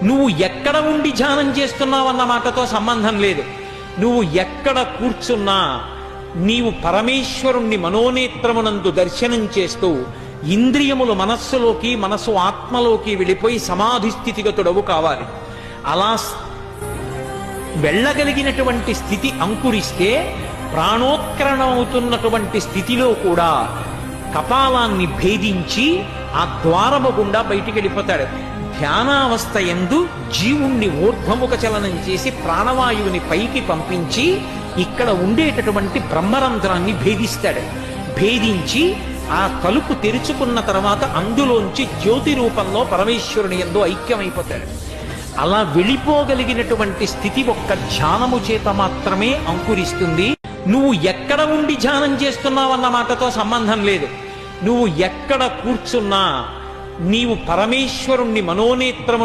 నువ్వు ఎక్కడ ఉండి ధ్యానం చేస్తున్నావన్న మాటతో సంబంధం లేదు. నువ్వు ఎక్కడ కూర్చున్నా నీవు పరమేశ్వరుణ్ణి మనోనేత్రమునందు దర్శనం చేస్తూ ఇంద్రియములు మనస్సులోకి, మనస్సు ఆత్మలోకి వెళ్ళిపోయి సమాధి స్థితిగతుడవు కావాలి. అలా వెళ్ళగలిగినటువంటి స్థితి అంకురిస్తే ప్రాణోత్కరణమవుతున్నటువంటి స్థితిలో కూడా కపాలాన్ని భేదించి ఆ ద్వారము గుండా బయటికి వెళ్ళిపోతాడు. ధ్యానావస్థ యందు జీవుణ్ణి ఊర్ధ్వముఖ చలనం చేసి ప్రాణవాయువుని పైకి పంపించి ఇక్కడ ఉండేటటువంటి బ్రహ్మరంధ్రాన్ని భేదిస్తాడు. భేదించి ఆ తలుపు తెరుచుకున్న తర్వాత అందులోంచి జ్యోతి రూపంలో పరమేశ్వరుని యందు ఐక్యమైపోతాడు. అలా వెళ్ళిపోగలిగినటువంటి స్థితి ఒక్క ధ్యానము చేత మాత్రమే అంకురిస్తుంది. నువ్వు ఎక్కడ ఉండి ధ్యానం చేస్తున్నావన్న మాటతో సంబంధం లేదు. నువ్వు ఎక్కడ కూర్చున్నా నీవు పరమేశ్వరుణ్ణి మనోనేత్రము